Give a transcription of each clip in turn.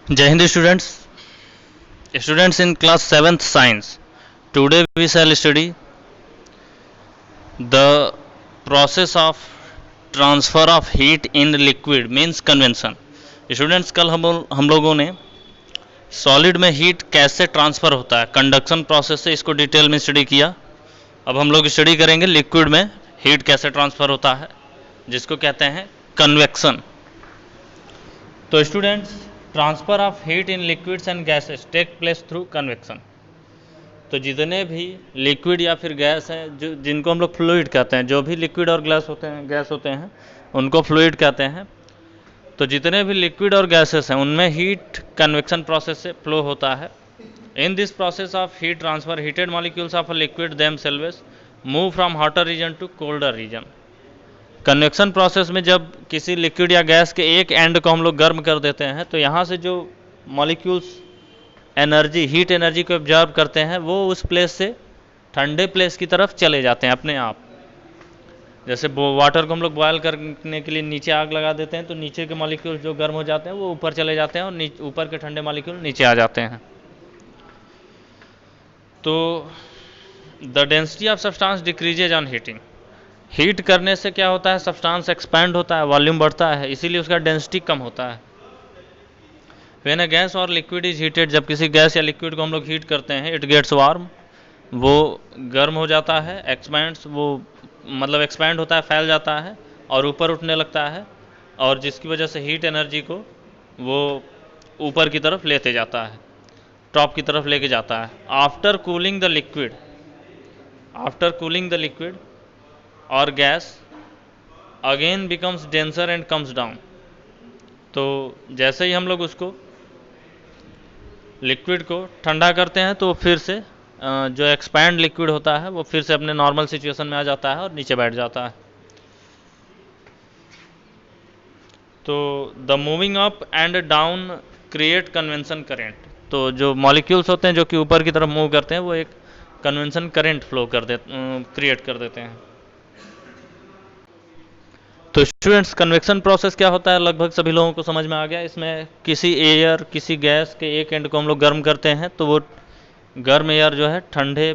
Jai Hind students in class 7th science. Today we shall study the process of transfer of heat in liquid means convection. Students कल हम लोगों ने solid में heat कैसे transfer होता है conduction process से इसको डिटेल में स्टडी किया। अब हम लोग स्टडी करेंगे लिक्विड में हीट कैसे ट्रांसफ़र होता है जिसको कहते हैं कन्वेक्शन। तो students transfer of heat in liquids and gases take place through convection. तो जितने भी लिक्विड या फिर गैस हैं जो जिनको हम लोग फ्लूइड कहते हैं, जो भी लिक्विड और गैस होते हैं उनको फ्लूइड कहते हैं। तो जितने भी लिक्विड और गैसेस हैं उनमें हीट कन्वेक्शन प्रोसेस से फ्लो होता है। In this process of heat transfer heated molecules of a liquid themselves move from hotter region to colder region. Convection process में जब किसी लिक्विड या गैस के एक एंड को हम लोग गर्म कर देते हैं तो यहाँ से जो मॉलिक्यूल्स एनर्जी हीट एनर्जी को ऑब्जर्व करते हैं वो उस प्लेस से ठंडे प्लेस की तरफ चले जाते हैं अपने आप। जैसे वाटर को हम लोग बॉयल करने के लिए नीचे आग लगा देते हैं तो नीचे के मॉलिक्यूल जो गर्म हो जाते हैं वो ऊपर चले जाते हैं और ऊपर के ठंडे मॉलिक्यूल नीचे आ जाते हैं। तो the density of substance decreases on heating. Heat करने से क्या होता है, सब्सटेंस एक्सपैंड होता है, वॉल्यूम बढ़ता है, इसीलिए उसका डेंसिटी कम होता है। व्हेन अ गैस और लिक्विड इज हीटेड, जब किसी गैस या लिक्विड को हम लोग हीट करते हैं, इट गेट्स वार्म, वो गर्म हो जाता है, एक्सपैंड्स, वो मतलब एक्सपैंड होता है, फैल जाता है और ऊपर उठने लगता है, और जिसकी वजह से हीट एनर्जी को वो ऊपर की तरफ लेते जाता है, टॉप की तरफ लेके जाता है। आफ्टर कूलिंग द लिक्विड और gas again becomes denser and comes down. तो जैसे ही हम लोग उसको लिक्विड को ठंडा करते हैं तो फिर से जो एक्सपैंड लिक्विड होता है वो फिर से अपने नॉर्मल सिचुएशन में आ जाता है और नीचे बैठ जाता है। तो the moving up and down create convention current. तो जो मॉलिक्यूल्स होते हैं जो कि ऊपर की तरफ मूव करते हैं वो एक कन्वेंशन करेंट फ्लो क्रिएट कर देते हैं। तो स्टूडेंट्स कन्वेक्शन प्रोसेस क्या होता है लगभग सभी लोगों को समझ में आ गया। इसमें किसी गैस के एक एंड को हम लोग गर्म करते हैं तो वो गर्म एयर जो है ठंडे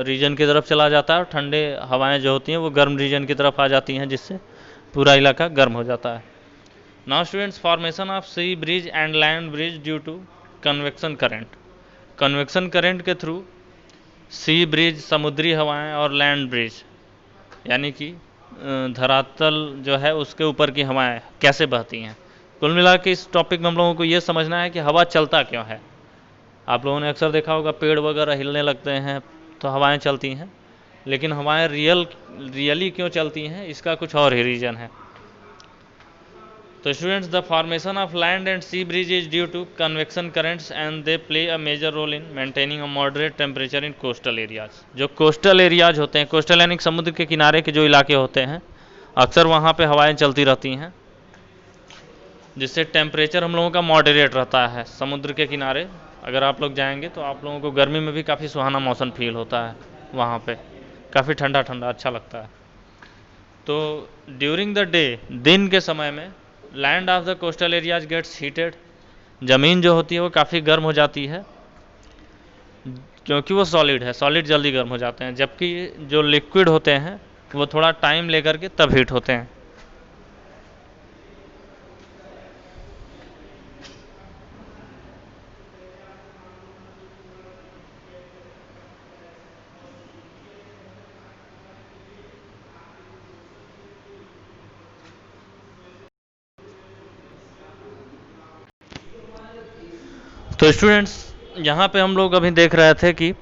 रीजन की तरफ चला जाता है और ठंडे हवाएं जो होती हैं वो गर्म रीजन की तरफ आ जाती हैं जिससे पूरा इलाका गर्म हो जाता है। Now students formation of sea breeze and land breeze due to convection current. Convection current के थ्रू सी ब्रिज समुद्री हवाएं और लैंड ब्रिज यानी कि धरातल जो है उसके ऊपर की हवाएं कैसे बहती हैं। कुल मिला के इस टॉपिक में हम लोगों को ये समझना है कि हवा चलता क्यों है। आप लोगों ने अक्सर देखा होगा पेड़ वगैरह हिलने लगते हैं तो हवाएं चलती हैं, लेकिन हवाएं रियली क्यों चलती हैं इसका कुछ और ही रीज़न है। तो students the formation of land and sea breeze is due to convection currents and they play a major role in maintaining a moderate temperature in coastal areas. जो कोस्टल एरियाज होते हैं, कोस्टल यानी समुद्र के किनारे के जो इलाके होते हैं, अक्सर वहाँ पे हवाएं चलती रहती हैं जिससे टेम्परेचर हम लोगों का मॉडरेट रहता है। समुद्र के किनारे अगर आप लोग जाएंगे तो आप लोगों को गर्मी में भी काफ़ी सुहाना मौसम फील होता है, वहाँ पे काफ़ी ठंडा ठंडा अच्छा लगता है। तो ड्यूरिंग द डे, दिन के समय में, land of the coastal areas gets heated. ज़मीन जो होती है वो काफ़ी गर्म हो जाती है क्योंकि वो सॉलिड है, सॉलिड जल्दी गर्म हो जाते हैं, जबकि जो लिक्विड होते हैं वो थोड़ा टाइम लेकर के तब हीट होते हैं। तो स्टूडेंट्स यहाँ पे हम लोग अभी देख रहे थे कि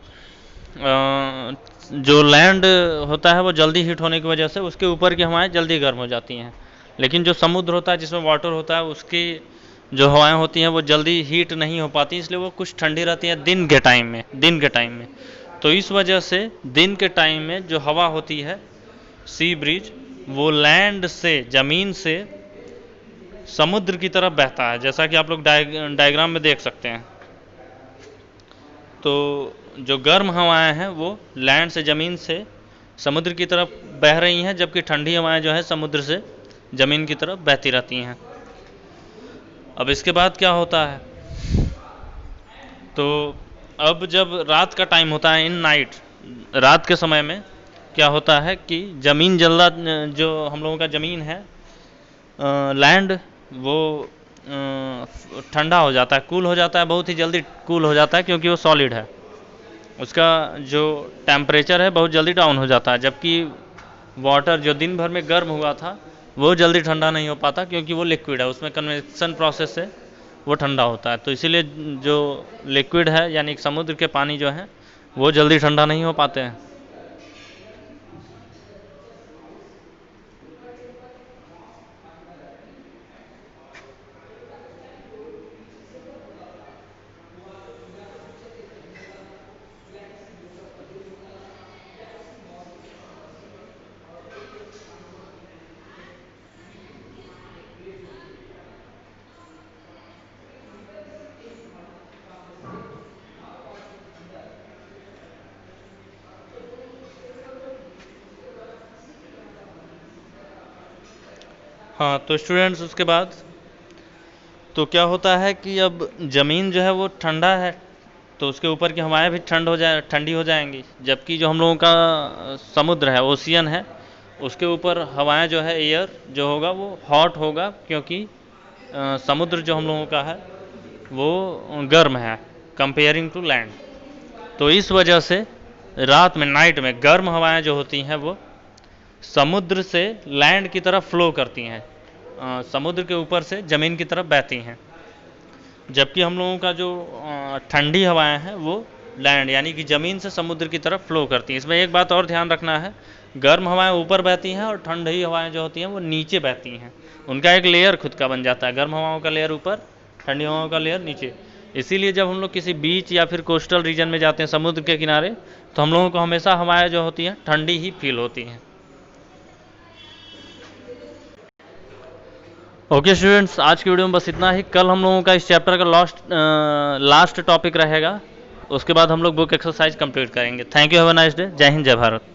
जो लैंड होता है वो जल्दी हीट होने की वजह से उसके ऊपर की हवाएं जल्दी गर्म हो जाती हैं, लेकिन जो समुद्र होता है जिसमें वाटर होता है उसकी जो हवाएं होती हैं वो जल्दी हीट नहीं हो पाती, इसलिए वो कुछ ठंडी रहती हैं दिन के टाइम में। तो इस वजह से दिन के टाइम में जो हवा होती है सी ब्रिज वो लैंड से, ज़मीन से समुद्र की तरफ बहता है, जैसा कि आप लोग डायग्राम में देख सकते हैं। तो जो गर्म हवाएं हैं वो लैंड से, ज़मीन से समुद्र की तरफ बह रही हैं, जबकि ठंडी हवाएं जो है समुद्र से ज़मीन की तरफ बहती रहती हैं। अब इसके बाद क्या होता है, तो अब जब रात का टाइम होता है, इन नाइट, रात के समय में क्या होता है कि ज़मीन जल्दा, जो हम लोगों का ज़मीन है, लैंड, वो ठंडा हो जाता है, कूल हो जाता है, बहुत ही जल्दी कूल हो जाता है, क्योंकि वो सॉलिड है। उसका जो टेम्परेचर है बहुत जल्दी डाउन हो जाता है, जबकि वाटर जो दिन भर में गर्म हुआ था वो जल्दी ठंडा नहीं हो पाता, क्योंकि वो लिक्विड है, उसमें कन्वेक्शन प्रोसेस से वो ठंडा होता है। तो इसीलिए जो लिक्विड है यानी समुद्र के पानी जो है वो जल्दी ठंडा नहीं हो पाते हैं। हाँ, तो स्टूडेंट्स उसके बाद तो क्या होता है कि अब ज़मीन जो है वो ठंडा है, तो उसके ऊपर की हवाएं भी ठंडी हो जाएंगी, जबकि जो हम लोगों का समुद्र है, ओशियन है, उसके ऊपर हवाएं जो है, एयर जो होगा वो हॉट होगा, क्योंकि समुद्र जो हम लोगों का है वो गर्म है कंपेयरिंग टू लैंड। तो इस वजह से रात में, नाइट में गर्म हवाएं जो होती हैं वो समुद्र से लैंड की तरफ फ्लो करती हैं, समुद्र के ऊपर से ज़मीन की तरफ बहती हैं, जबकि हम लोगों का जो ठंडी हवाएं हैं वो लैंड यानी कि ज़मीन से समुद्र की तरफ फ्लो करती हैं। इसमें एक बात और ध्यान रखना है, गर्म हवाएं ऊपर बहती हैं और ठंडी हवाएं जो होती हैं वो नीचे बहती हैं। उनका एक लेयर खुद का बन जाता है, गर्म हवाओं का लेयर ऊपर, ठंडी हवाओं का लेयर नीचे। इसीलिए जब हम लोग किसी बीच या फिर कोस्टल रीजन में जाते हैं, समुद्र के किनारे, तो हम लोगों को हमेशा हवाएं जो होती हैं ठंडी ही फील होती हैं। ओके स्टूडेंट्स, आज की वीडियो में बस इतना ही। कल हम लोगों का इस चैप्टर का लास्ट टॉपिक रहेगा, उसके बाद हम लोग बुक एक्सरसाइज कंप्लीट करेंगे। Thank you, have a nice day. जय हिंद, जय भारत।